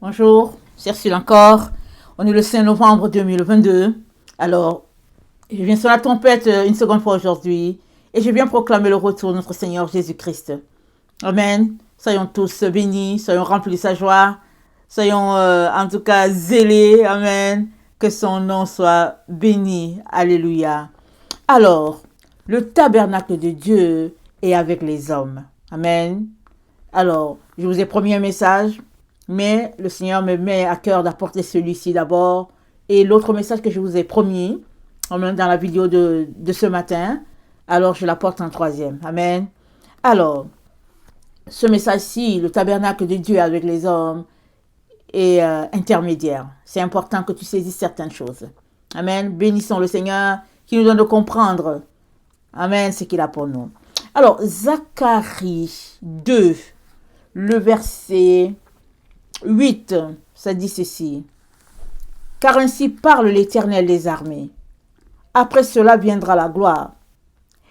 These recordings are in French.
Bonjour, c'est Ursule encore. On est le 5 novembre 2022. Alors, je viens sur la tempête une seconde fois aujourd'hui et je viens proclamer le retour de notre Seigneur Jésus-Christ. Amen. Soyons tous bénis, soyons remplis de sa joie, soyons en tout cas zélés. Amen. Que son nom soit béni. Alléluia. Alors, le tabernacle de Dieu est avec les hommes. Amen. Alors, je vous ai promis un message, mais le Seigneur me met à cœur d'apporter celui-ci d'abord. Et l'autre message que je vous ai promis, dans la vidéo de ce matin, alors je l'apporte en troisième. Amen. Alors, ce message-ci, le tabernacle de Dieu avec les hommes, est intermédiaire. C'est important que tu saisisses certaines choses. Amen. Bénissons le Seigneur qui nous donne de comprendre. Amen, ce qu'il a pour nous. Alors, Zacharie 2, le verset 8, ça dit ceci. Car ainsi parle l'Éternel des armées. Après cela viendra la gloire.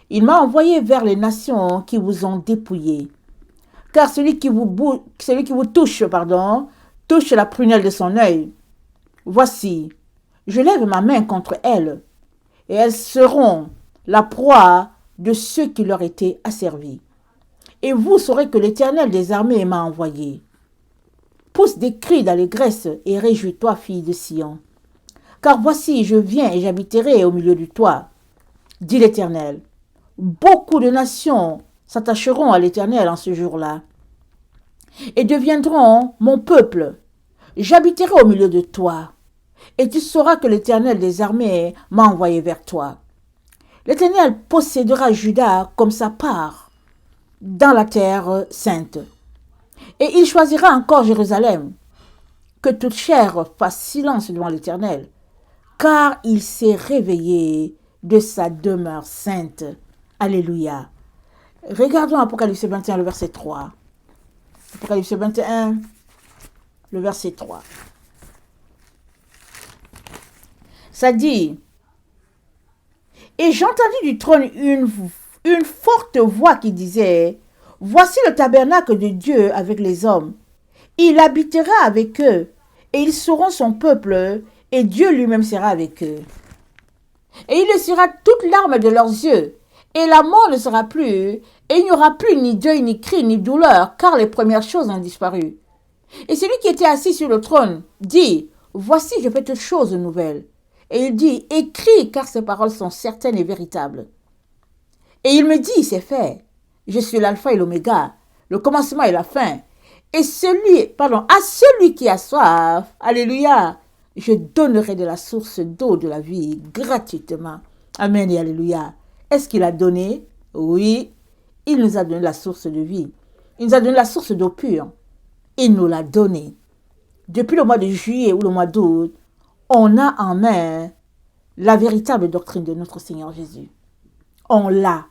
Il m'a envoyé vers les nations qui vous ont dépouillés. Car celui qui vous touche, touche la prunelle de son œil. Voici, je lève ma main contre elles, et elles seront la proie de ceux qui leur étaient asservis. Et vous saurez que l'Éternel des armées m'a envoyé. Pousse des cris d'allégresse et réjouis-toi, fille de Sion. Car voici, je viens et j'habiterai au milieu de toi, dit l'Éternel. Beaucoup de nations s'attacheront à l'Éternel en ce jour-là et deviendront mon peuple. J'habiterai au milieu de toi, et tu sauras que l'Éternel des armées m'a envoyé vers toi. L'Éternel possédera Juda comme sa part dans la terre sainte. Et il choisira encore Jérusalem. Que toute chair fasse silence devant l'Éternel, car il s'est réveillé de sa demeure sainte. Alléluia. Regardons Apocalypse 21, le verset 3. Apocalypse 21, le verset 3. Ça dit, et j'entendis du trône une forte voix qui disait, voici le tabernacle de Dieu avec les hommes. Il habitera avec eux, et ils seront son peuple, et Dieu lui-même sera avec eux. Et il essuiera toute larme de leurs yeux, et la mort ne sera plus, et il n'y aura plus ni deuil, ni cri, ni douleur, car les premières choses ont disparu. Et celui qui était assis sur le trône dit, voici je fais toutes choses nouvelles. Et il dit, écris, car ces paroles sont certaines et véritables. Et il me dit, c'est fait. Je suis l'alpha et l'oméga, le commencement et la fin. Et à celui qui a soif, alléluia, je donnerai de la source d'eau de la vie gratuitement. Amen et alléluia. Est-ce qu'il a donné? Oui, il nous a donné la source de vie. Il nous a donné la source d'eau pure. Il nous l'a donnée. Depuis le mois de juillet ou le mois d'août, on a en main la véritable doctrine de notre Seigneur Jésus. On l'a.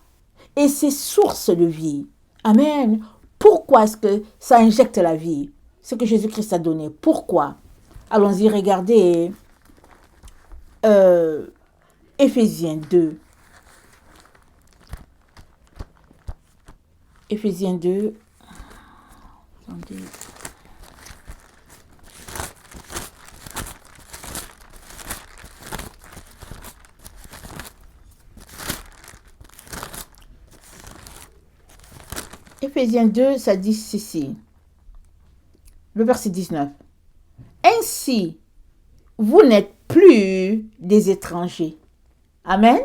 Et c'est source de vie. Amen. Pourquoi est-ce que ça injecte la vie? Ce que Jésus-Christ a donné. Pourquoi? Allons-y, regardez Éphésiens 2. Éphésiens 2. Attendez. Éphésiens 2, ça dit ceci. Le verset 19. Ainsi, vous n'êtes plus des étrangers. Amen.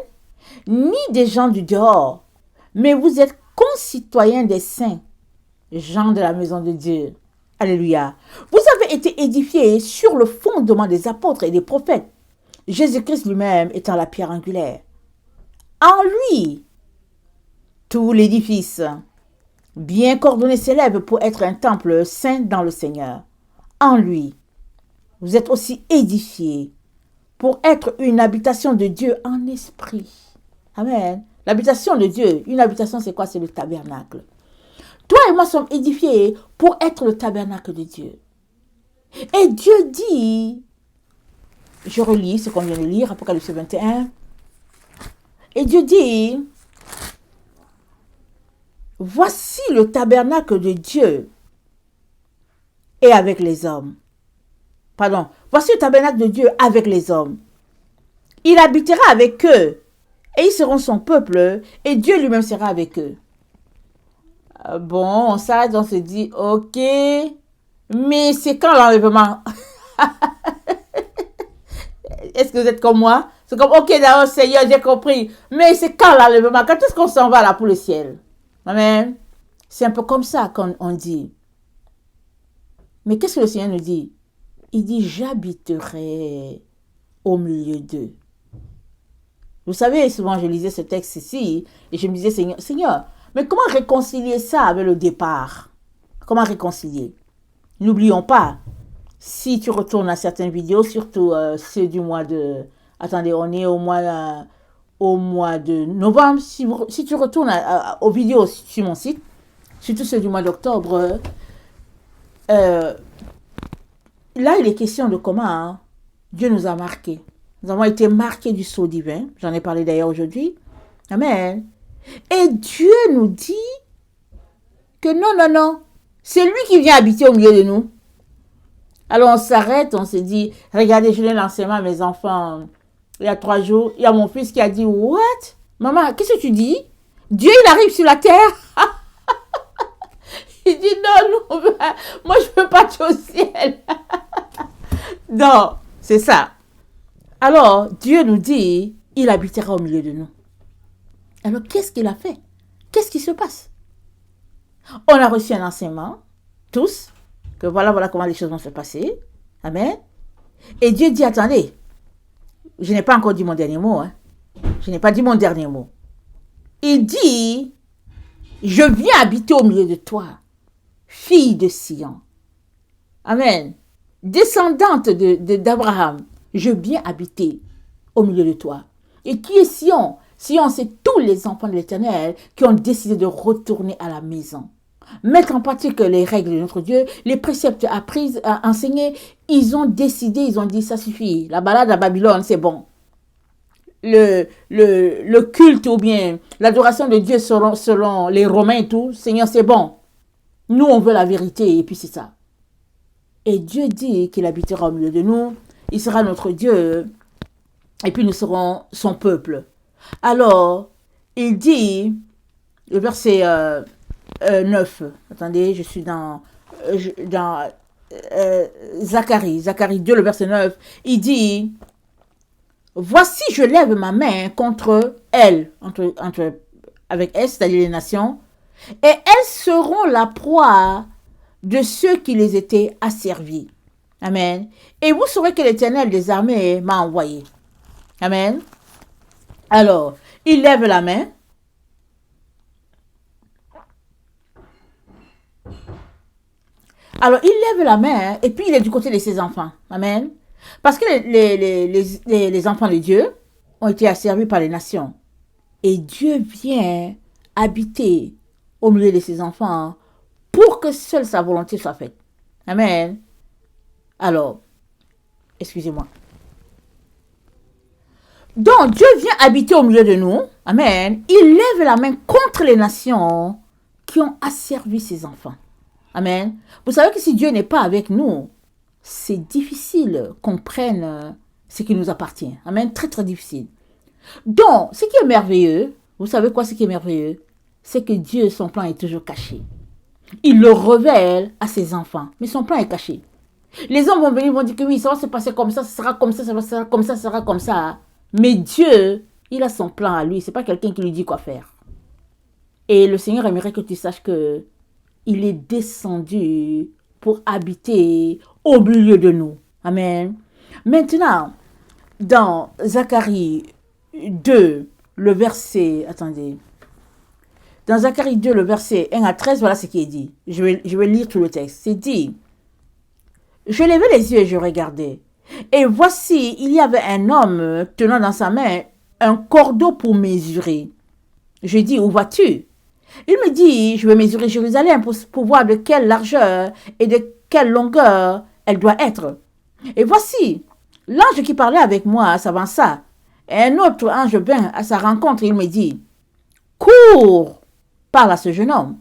Ni des gens du dehors, mais vous êtes concitoyens des saints, gens de la maison de Dieu. Alléluia. Vous avez été édifiés sur le fondement des apôtres et des prophètes, Jésus-Christ lui-même étant la pierre angulaire. En lui, tout l'édifice, bien coordonné, s'élève pour être un temple saint dans le Seigneur. En lui, vous êtes aussi édifiés pour être une habitation de Dieu en esprit. Amen. L'habitation de Dieu, une habitation, c'est quoi? C'est le tabernacle. Toi et moi sommes édifiés pour être le tabernacle de Dieu. Et Dieu dit, je relis ce qu'on vient de lire, Apocalypse 21. Et Dieu dit, voici le tabernacle de Dieu est avec les hommes. pardon, voici le tabernacle de Dieu avec les hommes. Il habitera avec eux et ils seront son peuple et Dieu lui-même sera avec eux. Bon, on s'arrête, on se dit, ok, mais c'est quand l'enlèvement? Est-ce que vous êtes comme moi? C'est comme, ok, d'accord, Seigneur, j'ai compris, mais c'est quand l'enlèvement? Quand est-ce qu'on s'en va là pour le ciel? Amen. C'est un peu comme ça qu'on dit. Mais qu'est-ce que le Seigneur nous dit? Il dit, j'habiterai au milieu d'eux. Vous savez, souvent je lisais ce texte ici et je me disais, Seigneur, mais comment réconcilier ça avec le départ? Comment réconcilier? N'oublions pas, si tu retournes à certaines vidéos, surtout ceux du mois de... Attendez, on est au mois de novembre. Si tu retournes aux vidéos sur mon site, surtout ceux du mois d'octobre, là, il est question de comment Dieu nous a marqués. Nous avons été marqués du sceau divin. J'en ai parlé d'ailleurs aujourd'hui. Amen. Et Dieu nous dit que non, c'est lui qui vient habiter au milieu de nous. Alors on s'arrête, on se dit, regardez, je l'ai l'enseignement à mes enfants il y a 3 jours. Il y a mon fils qui a dit, what? Maman, qu'est-ce que tu dis? Dieu, il arrive sur la terre. Il dit, non, moi je ne veux pas être au ciel. Non, c'est ça. Alors, Dieu nous dit, il habitera au milieu de nous. Alors, qu'est-ce qu'il a fait? Qu'est-ce qui se passe? On a reçu un enseignement, tous, que voilà comment les choses vont se passer. Amen. Et Dieu dit, attendez, je n'ai pas encore dit mon dernier mot. Je n'ai pas dit mon dernier mot. Il dit, je viens habiter au milieu de toi, fille de Sion. Amen. Descendante d'Abraham, je viens habiter au milieu de toi. Et qui est Sion? Sion, c'est tous les enfants de l'Éternel qui ont décidé de retourner à la maison. Mettre en pratique les règles de notre Dieu, les préceptes appris, enseignés, ils ont décidé, ils ont dit, ça suffit. La balade à Babylone, c'est bon. Le culte ou bien l'adoration de Dieu selon les Romains et tout, Seigneur, c'est bon. Nous, on veut la vérité et puis c'est ça. Et Dieu dit qu'il habitera au milieu de nous, il sera notre Dieu et puis nous serons son peuple. Alors, il dit, le verset 9, attendez, je suis dans Zacharie 2, le verset 9, il dit, voici, je lève ma main contre elles, avec elles, c'est-à-dire les nations, et elles seront la proie de ceux qui les étaient asservis. Amen. Et vous saurez que l'Éternel des armées m'a envoyé. Amen. Alors, il lève la main. Alors, il lève la main et puis il est du côté de ses enfants. Amen. Parce que les enfants de Dieu ont été asservis par les nations. Et Dieu vient habiter au milieu de ses enfants pour que seule sa volonté soit faite. Amen. Alors, excusez-moi. Donc, Dieu vient habiter au milieu de nous. Amen. Il lève la main contre les nations qui ont asservi ses enfants. Amen. Vous savez que si Dieu n'est pas avec nous, c'est difficile qu'on prenne ce qui nous appartient. Amen. Très, très difficile. Donc, ce qui est merveilleux, vous savez quoi, ce qui est merveilleux? C'est que Dieu, son plan est toujours caché. Il le révèle à ses enfants, mais son plan est caché. Les hommes vont venir, vont dire que oui, ça va se passer comme ça sera comme ça, ça sera comme ça, ça sera comme ça. Mais Dieu, il a son plan à lui. C'est pas quelqu'un qui lui dit quoi faire. Et le Seigneur aimerait que tu saches que il est descendu pour habiter au milieu de nous. Amen. Maintenant, dans Zacharie 2, le verset, attendez. Dans Zacharie 2, le verset 1 à 13, voilà ce qui est dit. Je vais lire tout le texte. C'est dit, je levai les yeux et je regardais. Et voici, il y avait un homme tenant dans sa main un cordeau pour mesurer. Je dis, où vas-tu? Il me dit, je vais mesurer Jérusalem pour voir de quelle largeur et de quelle longueur elle doit être. Et voici, l'ange qui parlait avec moi s'avança. Et un autre ange vint à sa rencontre et il me dit, cours, parle à ce jeune homme.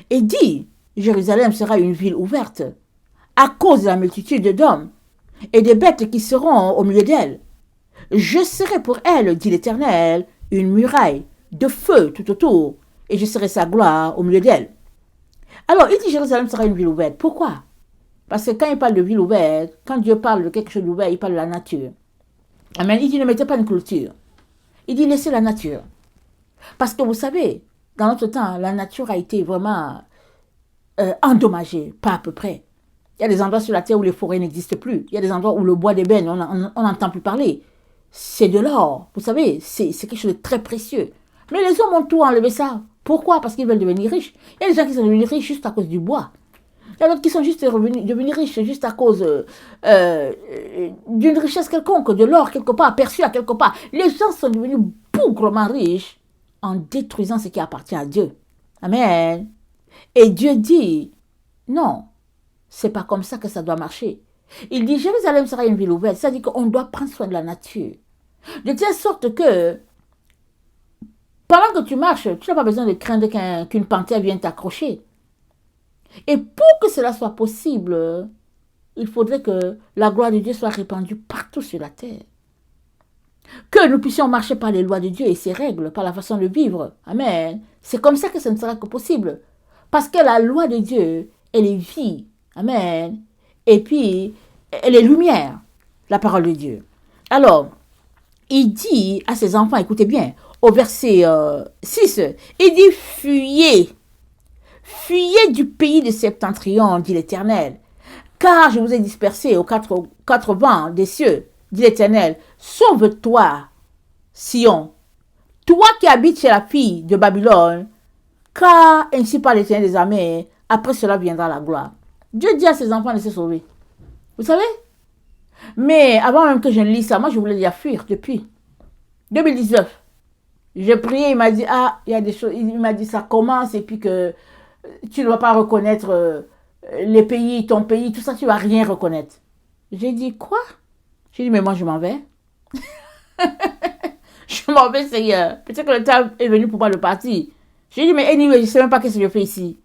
Et dit, Jérusalem sera une ville ouverte à cause de la multitude d'hommes. et des bêtes qui seront au milieu d'elle. Je serai pour elle, dit l'Éternel, une muraille de feu tout autour, et je serai sa gloire au milieu d'elle. Alors, il dit Jérusalem sera une ville ouverte. Pourquoi? Parce que quand il parle de ville ouverte, quand Dieu parle de quelque chose d'ouvert, il parle de la nature. Amen. Il dit ne mettez pas une clôture. Il dit laissez la nature. Parce que vous savez, dans notre temps, la nature a été vraiment endommagée, pas à peu près. Il y a des endroits sur la terre où les forêts n'existent plus. Il y a des endroits où le bois d'ébène, on n'entend plus parler. C'est de l'or, vous savez, c'est quelque chose de très précieux. Mais les hommes ont tout enlevé ça. Pourquoi? Parce qu'ils veulent devenir riches. Il y a des gens qui sont devenus riches juste à cause du bois. Il y a d'autres qui sont juste devenus riches juste à cause d'une richesse quelconque, de l'or quelque part, perçu à quelque part. Les gens sont devenus bougrement riches en détruisant ce qui appartient à Dieu. Amen. Et Dieu dit, non, c'est pas comme ça que ça doit marcher. Il dit, Jérusalem sera une ville ouverte. Ça dit qu'on doit prendre soin de la nature. De telle sorte que, pendant que tu marches, tu n'as pas besoin de craindre qu'une panthère vienne t'accrocher. Et pour que cela soit possible, il faudrait que la gloire de Dieu soit répandue partout sur la terre. Que nous puissions marcher par les lois de Dieu et ses règles, par la façon de vivre. Amen. C'est comme ça que ce ne sera que possible. Parce que la loi de Dieu, elle est vie. Amen. Et puis, elle est lumière, la parole de Dieu. Alors, il dit à ses enfants, écoutez bien, au verset 6, il dit, fuyez. Fuyez du pays de Septentrion, dit l'Éternel, car je vous ai dispersés aux quatre vents des cieux, dit l'Éternel. Sauve-toi, Sion, toi qui habites chez la fille de Babylone, car ainsi parle l'Éternel des armées, après cela viendra la gloire. Dieu dit à ses enfants de se sauver. Vous savez? Mais avant même que je ne lise ça, moi je voulais déjà fuir depuis 2019. J'ai prié, il m'a dit, il y a des choses, il m'a dit ça commence et puis que tu ne vas pas reconnaître les pays, ton pays, tout ça, tu ne vas rien reconnaître. J'ai dit, quoi? J'ai dit, mais moi, je m'en vais. Je m'en vais, Seigneur. Peut-être que le temps est venu pour moi de partir. J'ai dit, mais anyway, je ne sais même pas ce que je fais ici.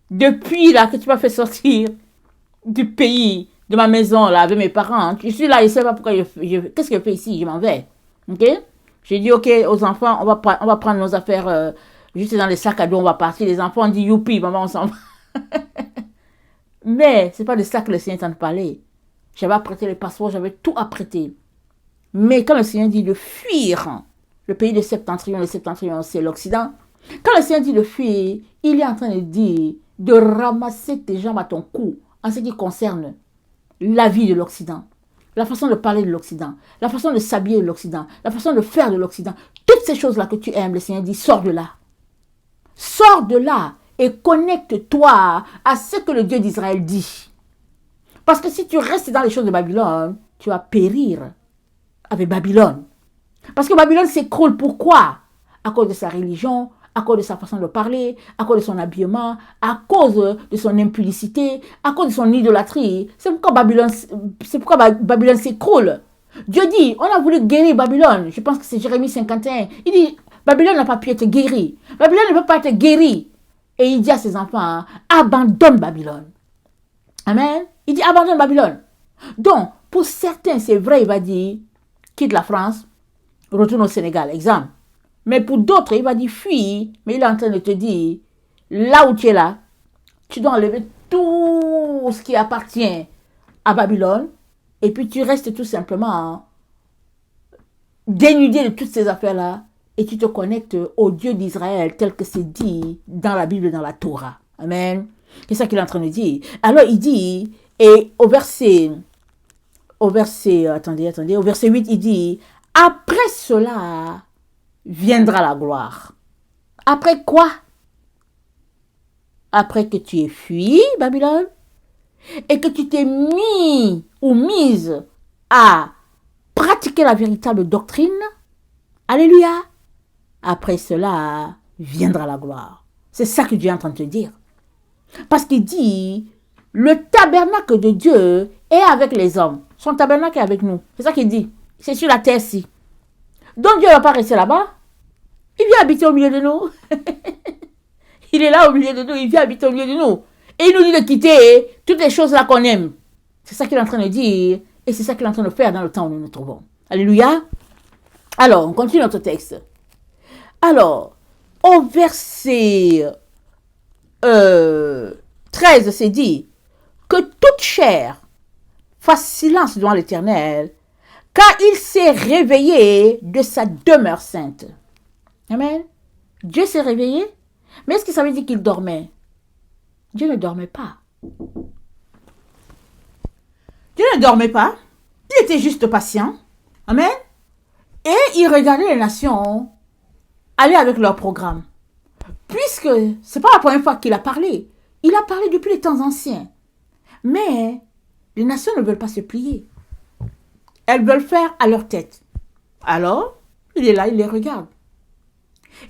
Depuis là que tu m'as fait sortir du pays, de ma maison, là, avec mes parents, je suis là, je ne sais pas pourquoi qu'est-ce que je fais ici, je m'en vais. Ok? J'ai dit, ok, aux enfants, on va prendre nos affaires juste dans les sacs à dos, on va partir. Les enfants ont dit, youpi, maman, on s'en va. Mais ce n'est pas de ça que le Seigneur est en train de parler. J'avais apprêté les passeports, j'avais tout apprêté. Mais quand le Seigneur dit de fuir, le pays de Septentrion, le Septentrion, c'est l'Occident. Quand le Seigneur dit de fuir, il est en train de dire de ramasser tes jambes à ton cou en ce qui concerne la vie de l'Occident, la façon de parler de l'Occident, la façon de s'habiller de l'Occident, la façon de faire de l'Occident. Toutes ces choses-là que tu aimes, le Seigneur dit, sors de là. Sors de là et connecte-toi à ce que le Dieu d'Israël dit. Parce que si tu restes dans les choses de Babylone, tu vas périr avec Babylone. Parce que Babylone s'écroule. Pourquoi? À cause de sa religion, à cause de sa façon de parler, à cause de son habillement, à cause de son impudicité, à cause de son idolâtrie. C'est pourquoi Babylone s'écroule. Dieu dit, on a voulu guérir Babylone. Je pense que c'est Jérémie 51. Il dit, Babylone n'a pas pu être guérie. Babylone ne peut pas être guérie. Et il dit à ses enfants, abandonne Babylone. Amen. Il dit, abandonne Babylone. Donc, pour certains, c'est vrai, il va dire, quitte la France, retourne au Sénégal, exemple. Mais pour d'autres, il va dire, fuis. Mais il est en train de te dire, là où tu es là, tu dois enlever tout ce qui appartient à Babylone. Et puis tu restes tout simplement dénudé de toutes ces affaires-là. Et tu te connectes au Dieu d'Israël tel que c'est dit dans la Bible, dans la Torah. Amen. C'est ça qu'il est en train de dire. Alors il dit, et au verset 8, il dit, après cela viendra la gloire. Après quoi? Après que tu aies fui Babylone et que tu t'es mis ou mise à pratiquer la véritable doctrine. Alléluia. Après cela viendra la gloire. C'est ça que Dieu est en train de te dire. Parce qu'il dit, le tabernacle de Dieu est avec les hommes. Son tabernacle est avec nous. C'est ça qu'il dit. C'est sur la terre-ci. Donc Dieu ne va pas rester là-bas. Il vient habiter au milieu de nous. Il est là au milieu de nous. Il vient habiter au milieu de nous. Et il nous dit de quitter toutes les choses là qu'on aime. C'est ça qu'il est en train de dire. Et c'est ça qu'il est en train de faire dans le temps où nous nous trouvons. Alléluia. Alors, on continue notre texte. Alors, au verset 13, c'est dit que toute chair fasse silence devant l'Éternel, car il s'est réveillé de sa demeure sainte. Amen. Dieu s'est réveillé, mais est-ce que ça veut dire qu'il dormait? Dieu ne dormait pas. Dieu ne dormait pas. Il était juste patient. Amen. Et il regardait les nations aller avec leur programme. Puisque ce n'est pas la première fois qu'il a parlé. Il a parlé depuis les temps anciens. Mais les nations ne veulent pas se plier. Elles veulent faire à leur tête. Alors, il est là, il les regarde.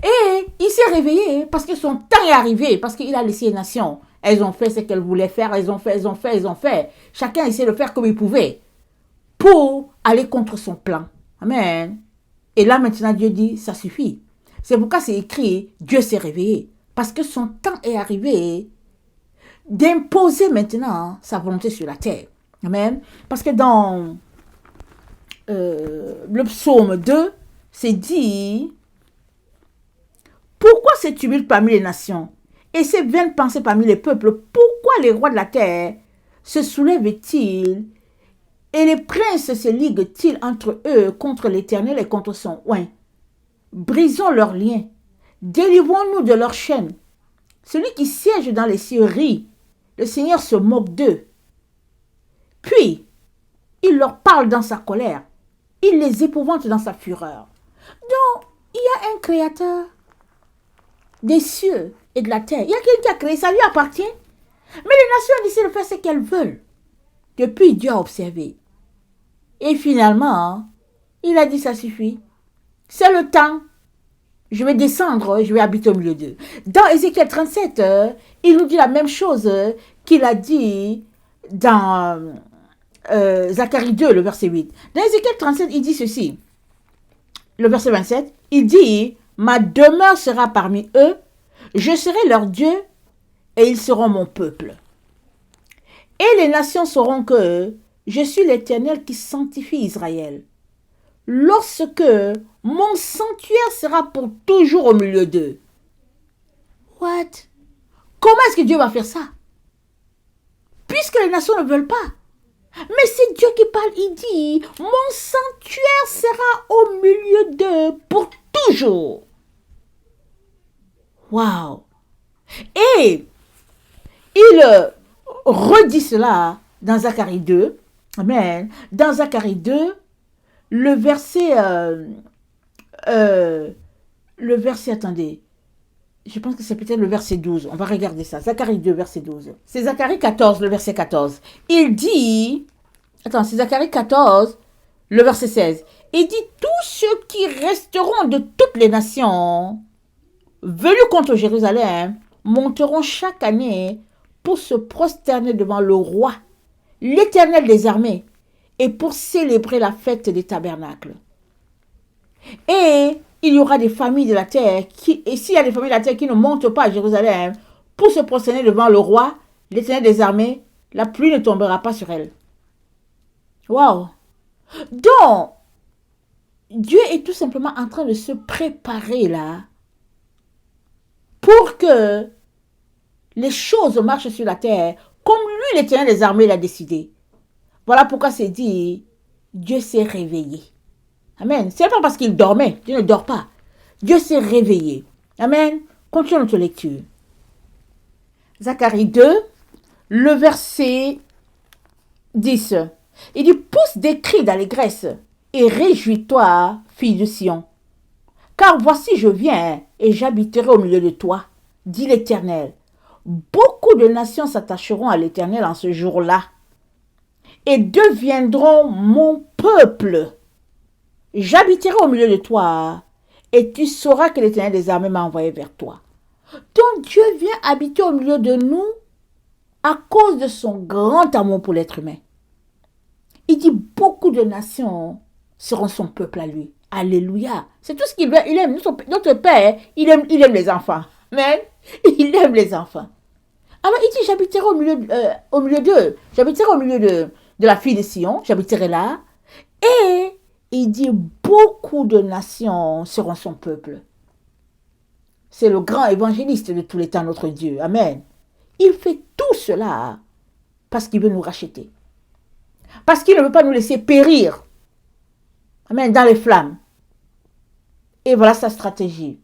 Et il s'est réveillé parce que son temps est arrivé, parce qu'il a laissé les nations. Elles ont fait ce qu'elles voulaient faire, elles ont fait. Chacun essayait de faire comme il pouvait pour aller contre son plan. Amen. Et là maintenant Dieu dit, ça suffit. C'est pourquoi c'est écrit, Dieu s'est réveillé. Parce que son temps est arrivé d'imposer maintenant sa volonté sur la terre. Amen. Parce que dans le psaume 2, c'est dit, pourquoi ces tumultes parmi les nations et ces vaines pensées parmi les peuples? Pourquoi les rois de la terre se soulèvent-ils et les princes se liguent-ils entre eux contre l'Éternel et contre son oint? Brisons leurs liens, délivrons-nous de leurs chaînes. Celui qui siège dans les cieux rit, le Seigneur se moque d'eux. Puis, il leur parle dans sa colère, il les épouvante dans sa fureur. Donc, il y a un créateur des cieux et de la terre. Il y a quelqu'un qui a créé, ça lui appartient. Mais les nations décident de faire ce qu'elles veulent. Depuis, Dieu a observé. Et finalement, il a dit, ça suffit. C'est le temps. Je vais descendre, je vais habiter au milieu d'eux. Dans Ézéchiel 37, il nous dit la même chose qu'il a dit dans Zacharie 2, le verset 8. Dans Ézéchiel 37, il dit ceci. Le verset 27, il dit, ma demeure sera parmi eux, je serai leur Dieu et ils seront mon peuple. Et les nations sauront que je suis l'Éternel qui sanctifie Israël. Lorsque mon sanctuaire sera pour toujours au milieu d'eux. What? Comment est-ce que Dieu va faire ça? Puisque les nations ne veulent pas. Mais c'est Dieu qui parle, il dit, mon sanctuaire sera au milieu d'eux pour toujours. Wow. Et il redit cela dans Zacharie 2. Amen. Dans Zacharie 2, le verset, attendez, je pense que c'est peut-être le verset 12. On va regarder ça. Zacharie 2, verset 12. C'est Zacharie 14, le verset 14. Il dit, c'est Zacharie 14, le verset 16. Il dit, tous ceux qui resteront de toutes les nations venus contre Jérusalem monteront chaque année pour se prosterner devant le roi, l'Éternel des armées, et pour célébrer la fête des tabernacles. Et il y aura des familles de la terre et s'il y a des familles de la terre qui ne montent pas à Jérusalem pour se prosterner devant le roi, l'Éternel des armées, la pluie ne tombera pas sur elles. Wow! Donc, Dieu est tout simplement en train de se préparer là pour que les choses marchent sur la terre comme lui, l'Éternel des armées, l'a décidé. Voilà pourquoi c'est dit, Dieu s'est réveillé. Amen. Ce n'est pas parce qu'il dormait. Dieu ne dort pas. Dieu s'est réveillé. Amen. Continuons notre lecture. Zacharie 2, le verset 10. Il dit, pousse des cris d'allégresse et réjouis-toi, fille de Sion. Car voici je viens et j'habiterai au milieu de toi, dit l'Éternel. Beaucoup de nations s'attacheront à l'Éternel en ce jour-là et deviendront mon peuple. J'habiterai au milieu de toi et tu sauras que l'Éternel des armées m'a envoyé vers toi. Donc Dieu vient habiter au milieu de nous à cause de son grand amour pour l'être humain. Il dit beaucoup de nations seront son peuple à lui. Alléluia. C'est tout ce qu'il veut. Il aime notre Père. Il aime les enfants. Amen. Il aime les enfants. Alors il dit j'habiterai au milieu d'eux. J'habiterai au milieu de la fille de Sion, j'habiterai là. Et il dit, beaucoup de nations seront son peuple. C'est le grand évangéliste de tous les temps, notre Dieu. Amen. Il fait tout cela parce qu'il veut nous racheter. Parce qu'il ne veut pas nous laisser périr. Amen. Dans les flammes. Et voilà sa stratégie.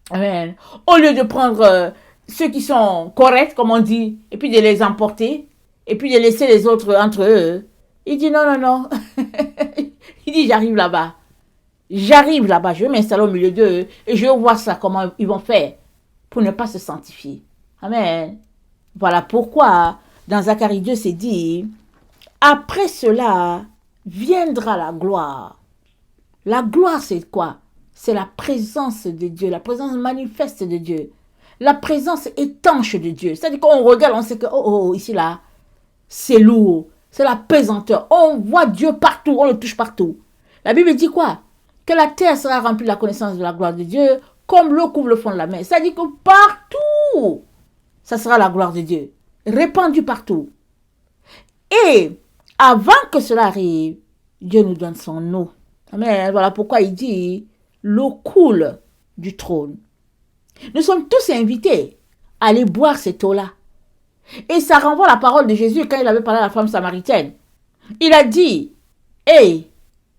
Amen. Au lieu de prendre ceux qui sont corrects, comme on dit, et puis de les emporter, et puis de laisser les autres entre eux, il dit non, non, non. Il dit j'arrive là-bas. J'arrive là-bas, je vais m'installer au milieu d'eux et je vais voir ça, comment ils vont faire pour ne pas se sanctifier. Amen. Voilà pourquoi dans Zacharie 2 c'est dit, après cela viendra la gloire. La gloire c'est quoi? C'est la présence de Dieu, la présence manifeste de Dieu, la présence étanche de Dieu. C'est-à-dire qu'on regarde, on sait que ici là, c'est lourd, c'est la pesanteur. On voit Dieu partout, on le touche partout. La Bible dit quoi? Que la terre sera remplie de la connaissance de la gloire de Dieu, comme l'eau couvre le fond de la mer. C'est-à-dire que partout, ça sera la gloire de Dieu, répandue partout. Et avant que cela arrive, Dieu nous donne son eau. Amen. Voilà pourquoi il dit, l'eau coule du trône. Nous sommes tous invités à aller boire cette eau-là. Et ça renvoie à la parole de Jésus quand il avait parlé à la femme samaritaine. Il a dit, hey,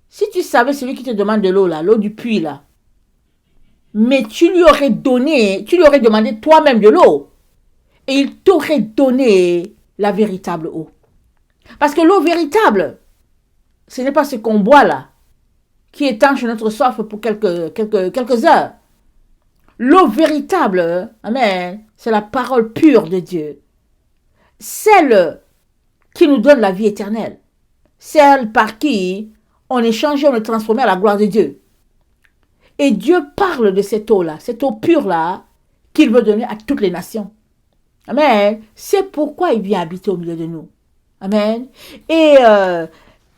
si tu savais celui qui te demande de l'eau là, l'eau du puits là, mais tu lui aurais demandé toi-même de l'eau, et il t'aurait donné la véritable eau. Parce que l'eau véritable, ce n'est pas ce qu'on boit là, qui étanche notre soif pour quelques heures. L'eau véritable, amen, c'est la parole pure de Dieu. Celle qui nous donne la vie éternelle. Celle par qui on est changé, on est transformé à la gloire de Dieu. Et Dieu parle de cette eau-là, cette eau pure-là, qu'il veut donner à toutes les nations. Amen. C'est pourquoi il vient habiter au milieu de nous. Amen. Et dans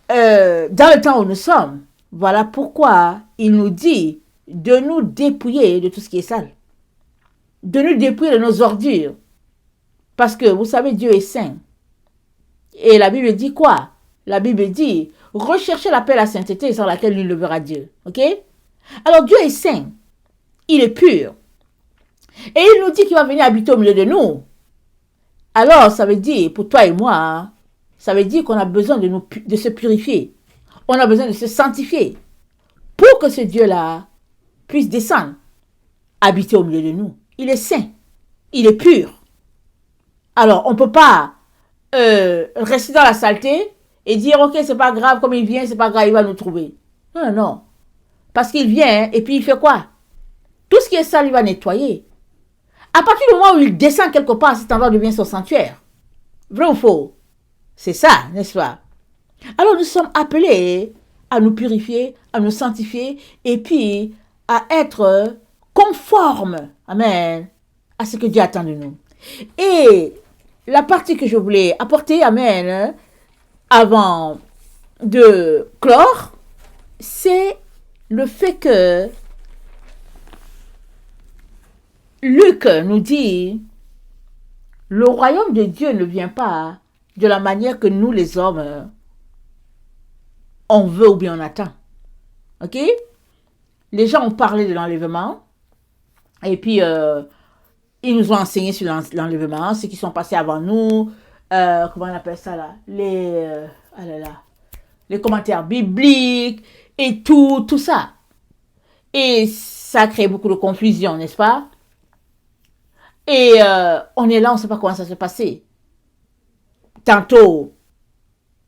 le temps où nous sommes, voilà pourquoi il nous dit de nous dépouiller de tout ce qui est sale. De nous dépouiller de nos ordures. Parce que, vous savez, Dieu est saint. Et la Bible dit quoi? La Bible dit, recherchez la paix et la sainteté sans laquelle nul ne verra Dieu. Ok? Alors Dieu est saint. Il est pur. Et il nous dit qu'il va venir habiter au milieu de nous. Alors, ça veut dire, pour toi et moi, ça veut dire qu'on a besoin de se purifier. On a besoin de se sanctifier. Pour que ce Dieu-là puisse descendre, habiter au milieu de nous. Il est saint. Il est pur. Alors, on ne peut pas rester dans la saleté et dire, ok, c'est pas grave, comme il vient, c'est pas grave, il va nous trouver. Non, non, non. Parce qu'il vient et puis il fait quoi? Tout ce qui est sale, il va nettoyer. À partir du moment où il descend quelque part, cet endroit devient son sanctuaire. Vrai ou faux? C'est ça, n'est-ce pas? Alors nous sommes appelés à nous purifier, à nous sanctifier et puis à être conformes, amen, à ce que Dieu attend de nous. Et la partie que je voulais apporter, amen, avant de clore, c'est le fait que Luc nous dit, le royaume de Dieu ne vient pas de la manière que nous les hommes, on veut ou bien on attend. Ok? Les gens ont parlé de l'enlèvement et puis ils nous ont enseigné sur l'enlèvement, ceux qui sont passés avant nous, comment on appelle ça là, les commentaires bibliques et tout ça. Et ça a créé beaucoup de confusion, n'est-ce pas? Et on est là, on ne sait pas comment ça s'est passé. Tantôt,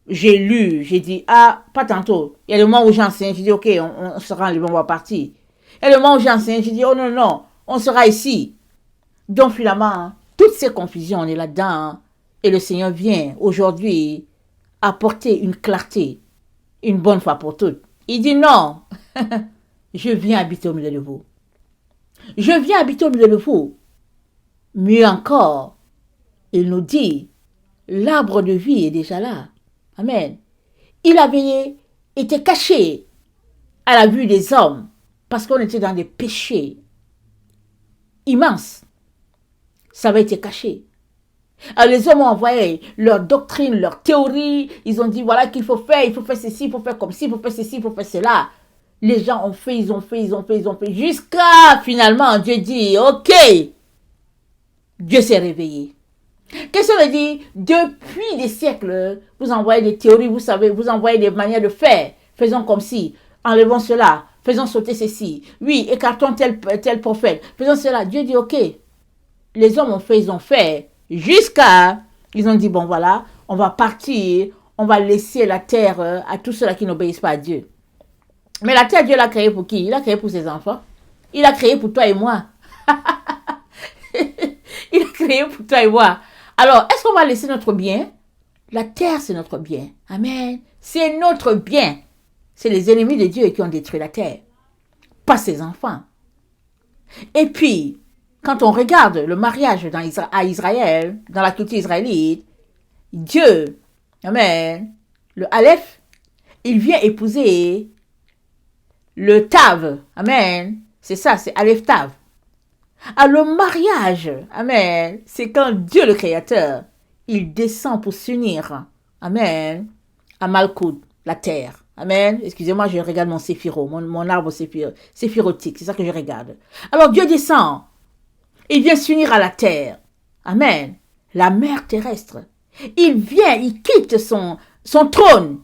j'ai lu, j'ai dit, pas tantôt. Il y a le moment où j'enseigne, j'ai dit, ok, on sera enlevé, on va partir. Et le moment où j'enseigne, j'ai dit, oh non, non, on sera ici. Donc finalement, toutes ces confusions, on est là-dedans. Et le Seigneur vient aujourd'hui apporter une clarté, une bonne fois pour toutes. Il dit non, je viens habiter au milieu de vous. Je viens habiter au milieu de vous. Mieux encore, il nous dit, l'arbre de vie est déjà là. Amen. Il avait été caché à la vue des hommes parce qu'on était dans des péchés immenses. Ça avait été caché. Alors les hommes ont envoyé leur doctrine, leur théorie. Ils ont dit voilà qu'il faut faire ceci, il faut faire comme ci, il faut faire ceci, il faut faire cela. Les gens ont fait, ils ont fait. Jusqu'à finalement Dieu dit ok. Dieu s'est réveillé. Qu'est-ce que ça veut dire? Depuis des siècles, vous envoyez des théories, vous savez, vous envoyez des manières de faire. Faisons comme ci, enlevons cela, faisons sauter ceci. Oui, écartons tel prophète. Faisons cela. Dieu dit ok. Les hommes ont fait, ils ont fait. Jusqu'à, ils ont dit bon voilà, on va partir, on va laisser la terre à tous ceux-là qui n'obéissent pas à Dieu. Mais la terre, Dieu l'a créée pour qui? Il l'a créée pour ses enfants. Il l'a créée pour toi et moi. Il a créé pour toi et moi. Alors, est-ce qu'on va laisser notre bien? La terre, c'est notre bien. Amen. C'est notre bien. C'est les ennemis de Dieu qui ont détruit la terre. Pas ses enfants. Et puis, quand on regarde le mariage à Israël, dans la culture israélite, Dieu, amen, le Aleph, il vient épouser le Tav. Amen. C'est ça, c'est Aleph Tav. Alors le mariage, amen, c'est quand Dieu le Créateur, il descend pour s'unir, amen, à Malkout, la terre. Amen. Excusez-moi, je regarde mon séphiro, mon arbre séphirotique, c'est ça que je regarde. Alors Dieu descend, il vient s'unir à la terre. Amen. La mer terrestre. Il vient, il quitte son trône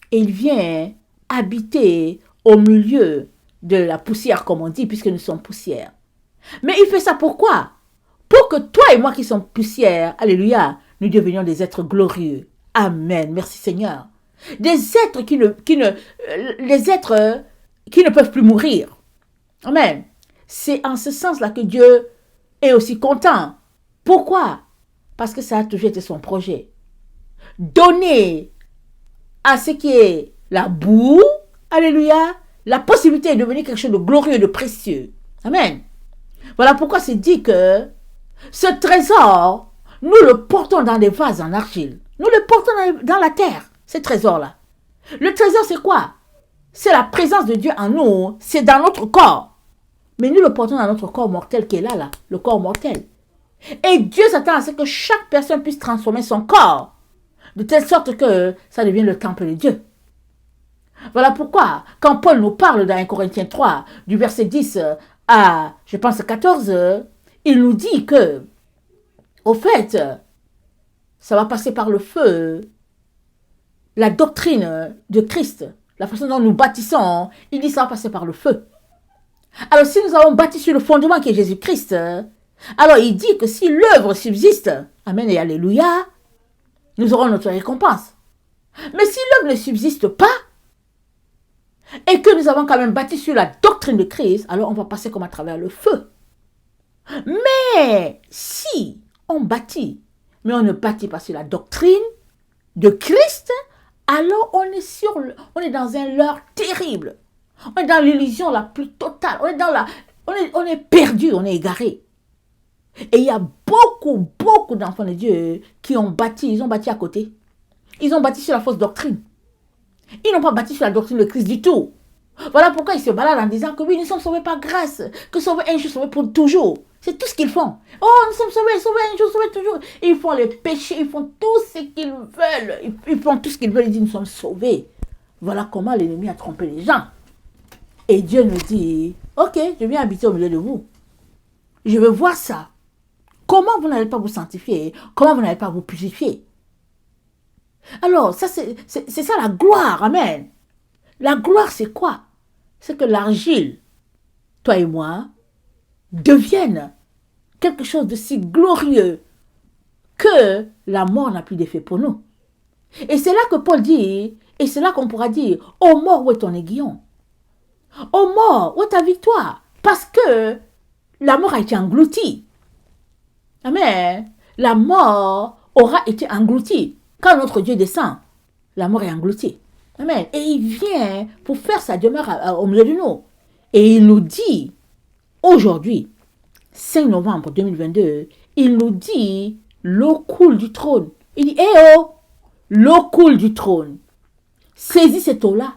et il vient habiter au milieu de la poussière, comme on dit, puisque nous sommes poussière. Mais il fait ça pourquoi? Pour que toi et moi qui sommes poussière, alléluia, nous devenions des êtres glorieux. Amen. Merci Seigneur. Des êtres qui ne peuvent plus mourir. Amen. C'est en ce sens-là que Dieu est aussi content. Pourquoi? Parce que ça a toujours été son projet. Donner à ce qui est la boue, alléluia, la possibilité de devenir quelque chose de glorieux, de précieux. Amen. Voilà pourquoi c'est dit que ce trésor, nous le portons dans des vases en argile. Nous le portons dans la terre, ce trésor-là. Le trésor, c'est quoi? C'est la présence de Dieu en nous, c'est dans notre corps. Mais nous le portons dans notre corps mortel qui est là, le corps mortel. Et Dieu s'attend à ce que chaque personne puisse transformer son corps, de telle sorte que ça devienne le temple de Dieu. Voilà pourquoi, quand Paul nous parle dans 1 Corinthiens 3, du verset 10 à, je pense, 14, il nous dit que, au fait, ça va passer par le feu, la doctrine de Christ, la façon dont nous bâtissons, il dit ça va passer par le feu. Alors, si nous avons bâti sur le fondement qui est Jésus-Christ, alors il dit que si l'œuvre subsiste, amen et alléluia, nous aurons notre récompense. Mais si l'œuvre ne subsiste pas, et que nous avons quand même bâti sur la doctrine de Christ, alors on va passer comme à travers le feu. Mais si on bâtit, mais on ne bâtit pas sur la doctrine de Christ, alors on est dans un leurre terrible. On est dans l'illusion la plus totale. On est perdu, on est égaré. Et il y a beaucoup d'enfants de Dieu qui ont bâti, ils ont bâti à côté. Ils ont bâti sur la fausse doctrine. Ils n'ont pas bâti sur la doctrine de Christ du tout. Voilà pourquoi ils se baladent en disant que oui, nous sommes sauvés par grâce, que sauvés un jour, sauvés pour toujours. C'est tout ce qu'ils font. Oh, nous sommes sauvés un jour, sauvés toujours. Ils font les péchés, ils font tout ce qu'ils veulent. Ils font tout ce qu'ils veulent, ils disent nous sommes sauvés. Voilà comment l'ennemi a trompé les gens. Et Dieu nous dit, ok, je viens habiter au milieu de vous. Je veux voir ça. Comment vous n'allez pas vous sanctifier? Comment vous n'allez pas vous purifier? Alors, ça c'est ça la gloire, amen. La gloire, c'est quoi? C'est que l'argile, toi et moi, deviennent quelque chose de si glorieux que la mort n'a plus d'effet pour nous. Et c'est là que Paul dit, et c'est là qu'on pourra dire, ô mort, où est ton aiguillon? Ô mort, où est ta victoire? Parce que la mort a été engloutie. Amen. La mort aura été engloutie. Quand notre Dieu descend, la mort est engloutie. Amen. Et il vient pour faire sa demeure au milieu de nous. Et il nous dit, aujourd'hui, 5 novembre 2022, il nous dit, l'eau coule du trône. Il dit, oh, l'eau coule du trône. Saisis cette eau-là,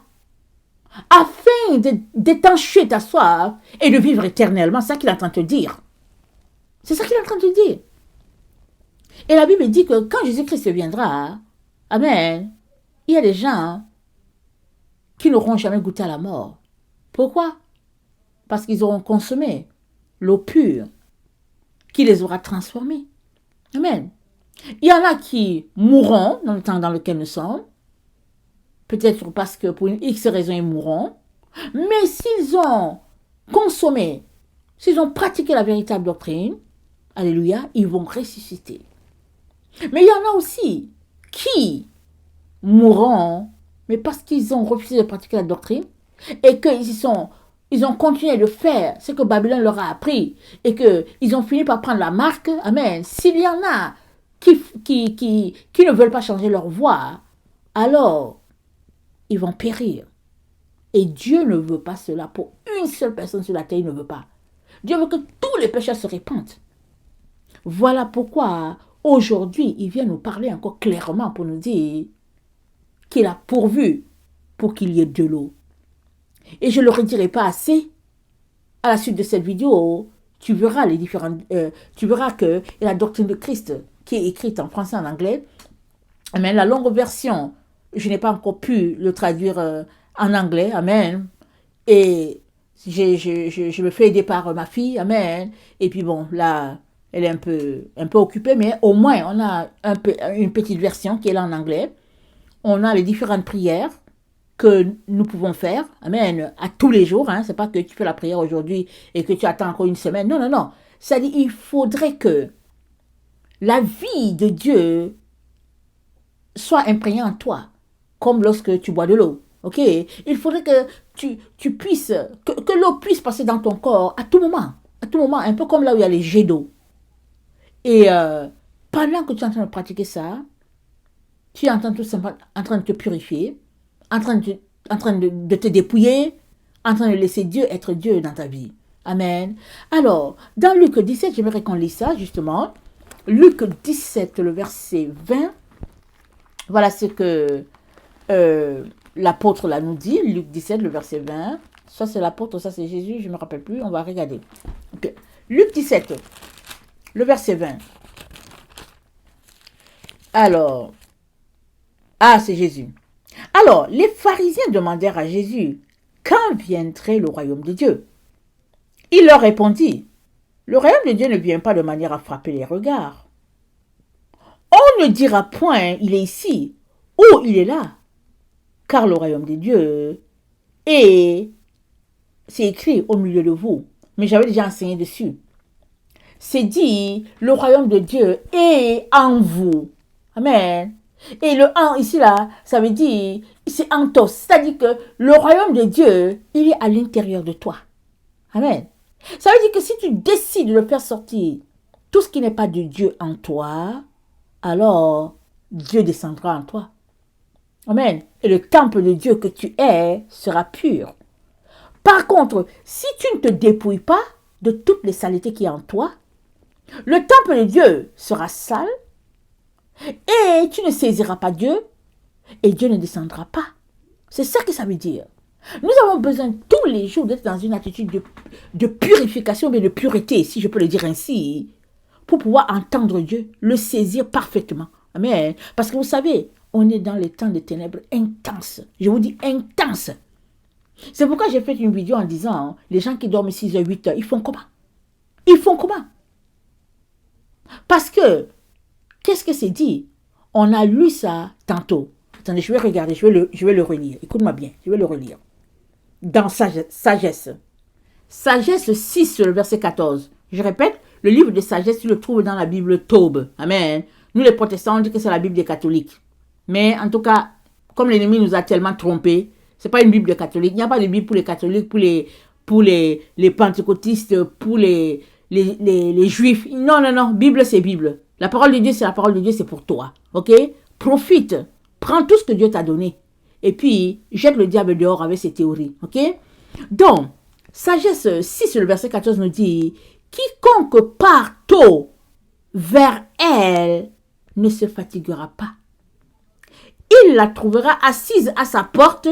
afin d'étancher ta soif et de vivre éternellement. C'est ça qu'il est en train de te dire. C'est ça qu'il est en train de te dire. Et la Bible dit que quand Jésus-Christ viendra, amen, il y a des gens qui n'auront jamais goûté à la mort. Pourquoi? Parce qu'ils auront consommé l'eau pure qui les aura transformés. Amen. Il y en a qui mourront dans le temps dans lequel nous sommes. Peut-être parce que pour une X raison, ils mourront. Mais s'ils ont consommé, s'ils ont pratiqué la véritable doctrine, alléluia, ils vont ressusciter. Mais il y en a aussi qui mourront, mais parce qu'ils ont refusé de pratiquer la doctrine et ils ont continué de faire ce que Babylone leur a appris et qu'ils ont fini par prendre la marque. Amen. S'il y en a qui ne veulent pas changer leur voie, alors ils vont périr. Et Dieu ne veut pas cela pour une seule personne sur la terre, il ne veut pas. Dieu veut que tous les pécheurs se répandent. Voilà pourquoi aujourd'hui, il vient nous parler encore clairement pour nous dire qu'il a pourvu pour qu'il y ait de l'eau. Et je ne le redirai pas assez. À la suite de cette vidéo, tu verras tu verras que la doctrine de Christ qui est écrite en français et en anglais, mais la longue version, je n'ai pas encore pu le traduire en anglais, amen. Et je me fais aider par ma fille, amen. Et puis bon, là, elle est un peu occupée, mais au moins, on a une petite version qui est là en anglais. On a les différentes prières que nous pouvons faire, amen, à tous les jours. Hein. C'est pas que tu fais la prière aujourd'hui et que tu attends encore une semaine. Non, non, non. C'est-à-dire, il faudrait que la vie de Dieu soit imprégnée en toi, comme lorsque tu bois de l'eau. Ok? Il faudrait que tu puisses, que l'eau puisse passer dans ton corps à tout moment, un peu comme là où il y a les jets d'eau. Et pendant que tu es en train de pratiquer ça, tu es en train de te purifier, en train de te dépouiller, en train de laisser Dieu être Dieu dans ta vie. Amen. Alors, dans Luc 17, j'aimerais qu'on lise ça, justement. Luc 17, le verset 20. Voilà ce que l'apôtre là nous dit. Luc 17, le verset 20. Ça, c'est l'apôtre, ça, c'est Jésus, je ne me rappelle plus. On va regarder. Okay. Luc 17, le verset 20. Alors, c'est Jésus. Alors, les pharisiens demandèrent à Jésus, quand viendrait le royaume de Dieu? Il leur répondit, le royaume de Dieu ne vient pas de manière à frapper les regards. On ne dira point, il est ici, ou il est là, car le royaume de Dieu c'est écrit au milieu de vous, mais j'avais déjà enseigné dessus. C'est dit, le royaume de Dieu est en vous. Amen. Et le en ici là, ça veut dire, c'est en toi. C'est-à-dire que le royaume de Dieu, il est à l'intérieur de toi. Amen. Ça veut dire que si tu décides de faire sortir tout ce qui n'est pas de Dieu en toi, alors Dieu descendra en toi. Amen. Et le temple de Dieu que tu es sera pur. Par contre, si tu ne te dépouilles pas de toutes les saletés qui sont en toi, le temple de Dieu sera sale et tu ne saisiras pas Dieu et Dieu ne descendra pas. C'est ça que ça veut dire. Nous avons besoin tous les jours d'être dans une attitude de purification, mais de pureté, si je peux le dire ainsi, pour pouvoir entendre Dieu, le saisir parfaitement. Amen. Parce que vous savez, on est dans les temps de ténèbres intenses. Je vous dis intenses. C'est pourquoi j'ai fait une vidéo en disant, les gens qui dorment 6 heures, 8 heures, ils font comment? Ils font comment? Parce que, qu'est-ce que c'est dit? On a lu ça tantôt. Attendez, je vais regarder, je vais le relire. Écoute-moi bien, je vais le relire. Dans Sagesse. Sagesse 6, le verset 14. Je répète, le livre de Sagesse, tu le trouves dans la Bible Taube. Amen. Nous, les protestants, on dit que c'est la Bible des catholiques. Mais en tout cas, comme l'ennemi nous a tellement trompés, ce n'est pas une Bible de catholiques. Il n'y a pas de Bible pour les catholiques, pour les pentecôtistes, pour les juifs. Non, non, non. Bible, c'est Bible. La parole de Dieu, c'est la parole de Dieu, c'est pour toi. Ok? Profite. Prends tout ce que Dieu t'a donné. Et puis, jette le diable dehors avec ses théories. Ok? Donc, Sagesse 6, le verset 14 nous dit, quiconque part tôt vers elle ne se fatiguera pas. Il la trouvera assise à sa porte,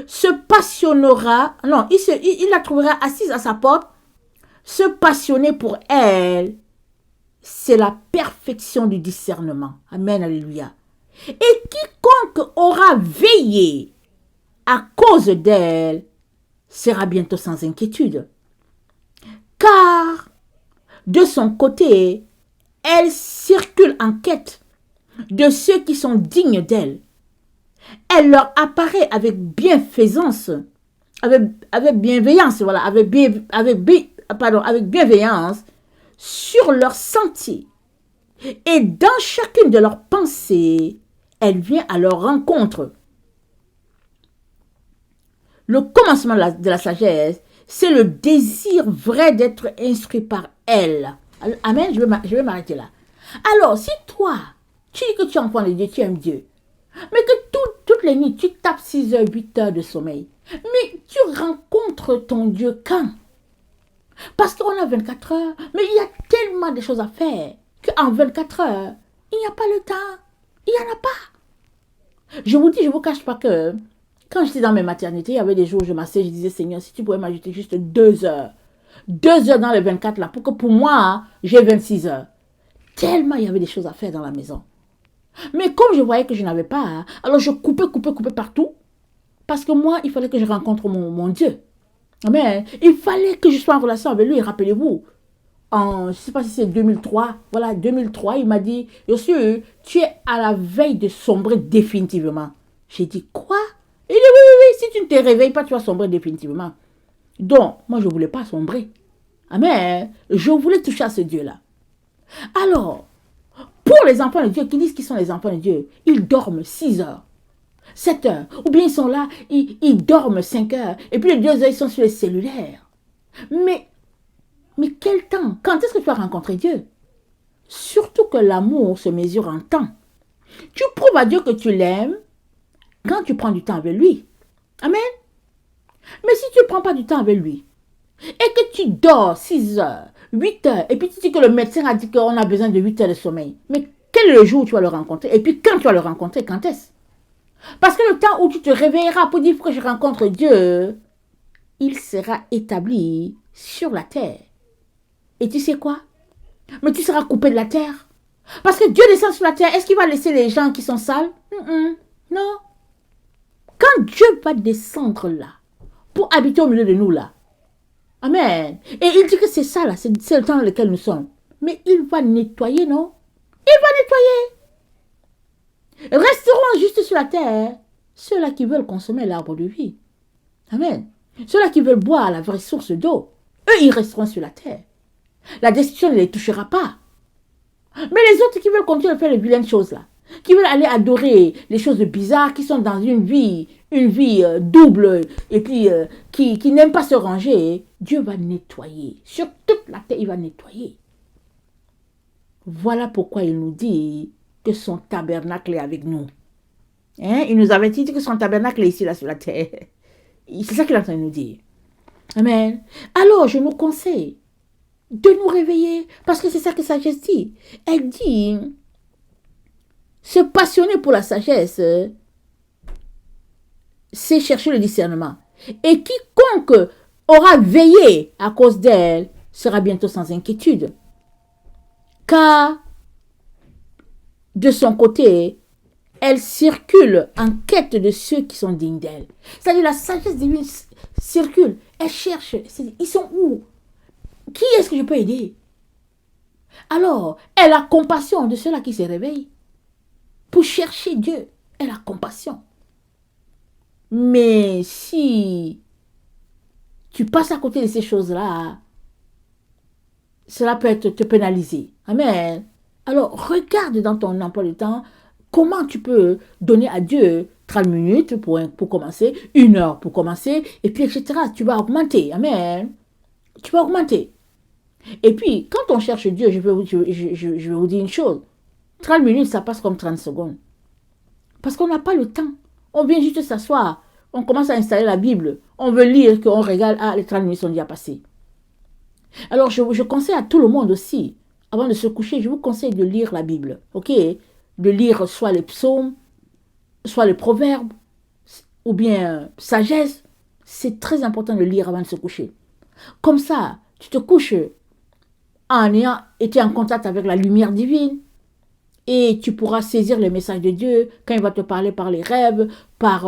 se passionnera, non, il la trouvera assise à sa porte, se passionner pour elle c'est la perfection du discernement. Amen, alléluia. Et quiconque aura veillé à cause d'elle sera bientôt sans inquiétude. Car de son côté, elle circule en quête de ceux qui sont dignes d'elle. Elle leur apparaît avec bienfaisance, avec bienveillance, voilà, avec bienveillance sur leur sentier. Et dans chacune de leurs pensées, elle vient à leur rencontre. Le commencement de la sagesse, c'est le désir vrai d'être instruit par elle. Amen, je vais m'arrêter là. Alors, si toi, tu dis que tu es enfant de Dieu, tu aimes Dieu, mais que toutes les nuits, tu tapes 6 heures, 8 heures de sommeil, mais tu rencontres ton Dieu quand? Parce qu'on a 24 heures, mais il y a tellement de choses à faire qu'en 24 heures, il n'y a pas le temps. Il n'y en a pas. Je vous dis, je ne vous cache pas que quand j'étais dans mes maternités, il y avait des jours où je m'asseyais, je disais, Seigneur, si tu pouvais m'ajouter juste 2 heures. 2 heures dans les 24 là, pour que pour moi, j'ai 26 heures. Tellement il y avait des choses à faire dans la maison. Mais comme je voyais que je n'avais pas, alors je coupais partout. Parce que moi, il fallait que je rencontre mon Dieu. Amen. Il fallait que je sois en relation avec lui. Rappelez-vous, je ne sais pas si c'est 2003. Voilà, 2003, il m'a dit, Yossue, tu es à la veille de sombrer définitivement. J'ai dit, quoi? Il dit, oui, si tu ne te réveilles pas, tu vas sombrer définitivement. Donc, moi, je ne voulais pas sombrer. Amen. Je voulais toucher à ce Dieu-là. Alors, pour les enfants de Dieu qui disent qu'ils sont les enfants de Dieu, ils dorment 6 heures, 7 heures. Ou bien ils sont là, ils dorment 5 heures. Et puis les 2 heures, ils sont sur les cellulaires. Mais quel temps? Quand est-ce que tu vas rencontrer Dieu? Surtout que l'amour se mesure en temps. Tu prouves à Dieu que tu l'aimes quand tu prends du temps avec lui. Amen. Mais si tu ne prends pas du temps avec lui, et que tu dors 6 heures, 8 heures, et puis tu dis que le médecin a dit qu'on a besoin de 8 heures de sommeil, mais quel est le jour où tu vas le rencontrer? Et puis quand tu vas le rencontrer, quand est-ce? Parce que le temps où tu te réveilleras pour dire que je rencontre Dieu, il sera établi sur la terre. Et tu sais quoi? Mais tu seras coupé de la terre. Parce que Dieu descend sur la terre, est-ce qu'il va laisser les gens qui sont sales? Non. Quand Dieu va descendre là, pour habiter au milieu de nous là, amen. Et il dit que c'est ça là, c'est le temps dans lequel nous sommes. Mais il va nettoyer, non? Il va nettoyer. Resteront juste sur la terre ceux-là qui veulent consommer l'arbre de vie. Amen. Ceux-là qui veulent boire la vraie source d'eau, eux, ils resteront sur la terre. La destruction ne les touchera pas. Mais les autres qui veulent continuer à faire les vilaines choses là, qui veulent aller adorer les choses bizarres, qui sont dans une vie double, et puis qui n'aiment pas se ranger, Dieu va nettoyer. Sur toute la terre, il va nettoyer. Voilà pourquoi il nous dit que son tabernacle est avec nous. Hein? Il nous avait dit que son tabernacle est ici, là, sur la terre. C'est ça qu'il est en train de nous dire. Amen. Alors, je nous conseille de nous réveiller, parce que c'est ça que sagesse dit. Elle dit, se passionner pour la sagesse, c'est chercher le discernement. Et quiconque aura veillé à cause d'elle sera bientôt sans inquiétude. Car de son côté, elle circule en quête de ceux qui sont dignes d'elle. C'est-à-dire la sagesse divine circule, elle cherche. Ils sont où? Qui est-ce que je peux aider? Alors, elle a compassion de ceux-là qui se réveillent. Pour chercher Dieu, elle a compassion. Mais si tu passes à côté de ces choses-là, cela peut te pénaliser. Amen. Alors, regarde dans ton emploi du temps comment tu peux donner à Dieu 30 minutes pour commencer, 1 heure pour commencer, et puis etc. Tu vas augmenter. Amen. Tu vas augmenter. Et puis, quand on cherche Dieu, je vais vous dire une chose. 30 minutes, ça passe comme 30 secondes. Parce qu'on n'a pas le temps. On vient juste s'asseoir. On commence à installer la Bible. On veut lire, qu'on regarde. Ah, les 30 minutes sont déjà passées. Alors, je conseille à tout le monde aussi, avant de se coucher, je vous conseille de lire la Bible. Ok? De lire soit les psaumes, soit les proverbes, ou bien sagesse. C'est très important de lire avant de se coucher. Comme ça, tu te couches en ayant été en contact avec la lumière divine. Et tu pourras saisir le message de Dieu quand il va te parler par les rêves, par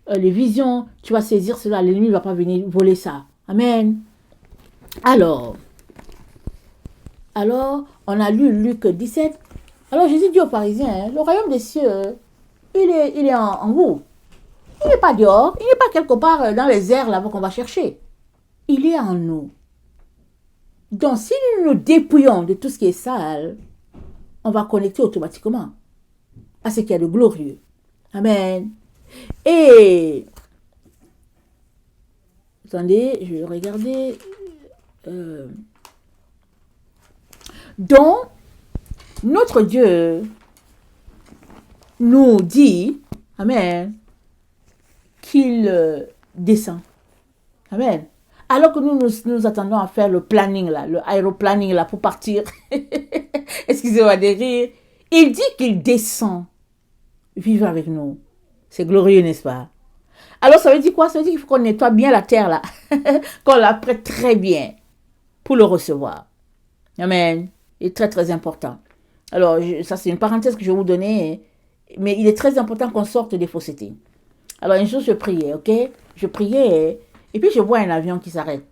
les visions. Tu vas saisir cela. L'ennemi ne va pas venir voler ça. Amen. Alors, on a lu Luc 17. Alors Jésus dit aux pharisiens, le royaume des cieux, il est en vous. Il n'est pas dehors. Il n'est pas quelque part dans les airs là-bas qu'on va chercher. Il est en nous. Donc, si nous nous dépouillons de tout ce qui est sale, on va connecter automatiquement à ce qu'il y a de glorieux. Amen. Et, attendez, je vais regarder. Donc, notre Dieu nous dit, amen, qu'il descend. Amen. Alors que nous attendons à faire le planning là, le aéroplanning là pour partir. Excusez-moi de rire. Il dit qu'il descend vivre avec nous. C'est glorieux, n'est-ce pas? Alors ça veut dire quoi? Ça veut dire qu'il faut qu'on nettoie bien la terre là. Qu'on la prête très bien pour le recevoir. Amen. Il est très très important. Alors ça c'est une parenthèse que je vais vous donner. Mais il est très important qu'on sorte des faussetés. Alors un jour je priais, ok? Je priais et puis je vois un avion qui s'arrête.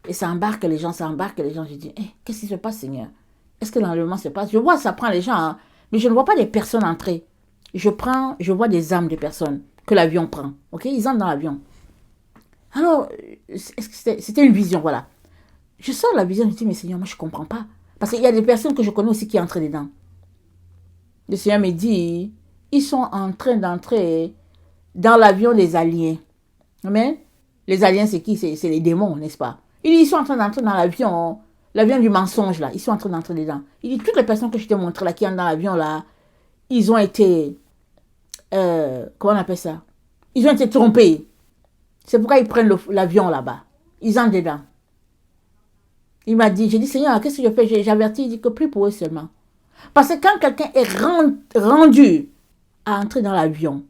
Et ça embarque les gens, Je dis, qu'est-ce qui se passe, Seigneur? Est-ce que l'enlèvement se passe? Je vois, ça prend les gens, hein, mais je ne vois pas des personnes entrer. Je vois des âmes de personnes que l'avion prend. Ok? Ils entrent dans l'avion. Alors, c'était une vision, voilà. Je sors de la vision, je dis, mais Seigneur, moi je ne comprends pas. Parce qu'il y a des personnes que je connais aussi qui entrent dedans. Le Seigneur me dit, ils sont en train d'entrer dans l'avion des aliens. Amen? Les aliens, c'est qui? C'est les démons, n'est-ce pas? Ils sont en train d'entrer dans l'avion du mensonge, là. Ils sont en train d'entrer dedans. Il dit, toutes les personnes que je t'ai montrées, là, qui entrent dans l'avion, là, ils ont été, comment on appelle ça? Ils ont été trompés. C'est pourquoi ils prennent l'avion, là-bas. Ils entrent dedans. Il m'a dit, j'ai dit, Seigneur, qu'est-ce que je fais? J'avertis, il dit que prie pour eux seulement. Parce que quand quelqu'un est rendu à entrer dans l'avion,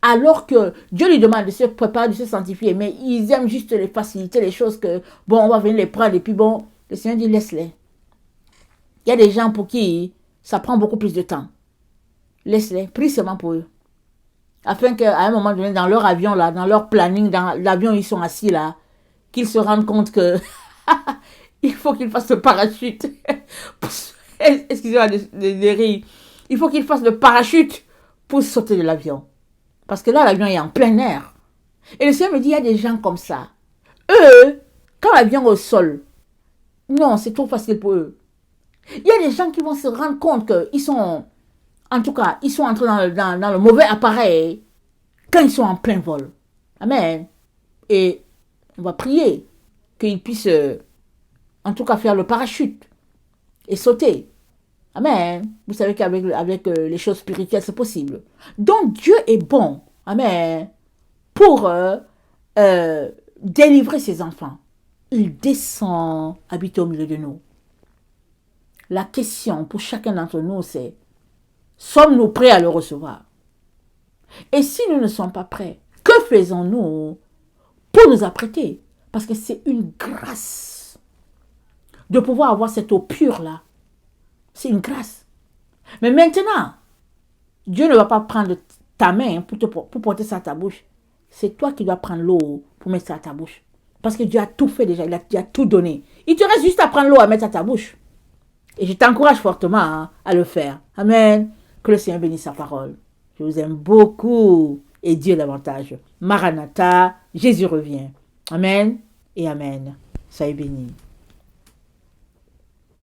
alors que Dieu lui demande de se préparer, de se sanctifier, mais ils aiment juste les facilités, les choses que, bon, on va venir les prendre, et puis bon, le Seigneur dit, laisse-les. Il y a des gens pour qui ça prend beaucoup plus de temps. Laisse-les, prie seulement pour eux. Afin qu'à un moment donné, dans leur avion, là, dans leur planning, dans l'avion où ils sont assis, là, qu'ils se rendent compte que il faut qu'ils fassent le parachute. Excusez-moi de rire. Il faut qu'ils fassent le parachute pour sauter de l'avion. Parce que là, l'avion est en plein air. Et le Seigneur me dit, il y a des gens comme ça. Eux, quand l'avion est au sol, non, c'est trop facile pour eux. Il y a des gens qui vont se rendre compte qu'ils sont, en tout cas, ils sont entrés dans le mauvais appareil quand ils sont en plein vol. Amen. Et on va prier qu'ils puissent, en tout cas, faire le parachute et sauter. Amen. Vous savez qu'avec les choses spirituelles, c'est possible. Donc, Dieu est bon. Amen. Pour délivrer ses enfants. Il descend, habite au milieu de nous. La question pour chacun d'entre nous, c'est, sommes-nous prêts à le recevoir? Et si nous ne sommes pas prêts, que faisons-nous pour nous apprêter? Parce que c'est une grâce de pouvoir avoir cette eau pure-là. C'est une grâce. Mais maintenant, Dieu ne va pas prendre ta main pour porter ça à ta bouche. C'est toi qui dois prendre l'eau pour mettre ça à ta bouche. Parce que Dieu a tout fait déjà, il a tout donné. Il te reste juste à prendre l'eau à mettre à ta bouche. Et je t'encourage fortement à le faire. Amen. Que le Seigneur bénisse sa parole. Je vous aime beaucoup et Dieu davantage. Maranatha, Jésus revient. Amen et amen. Soyez bénis.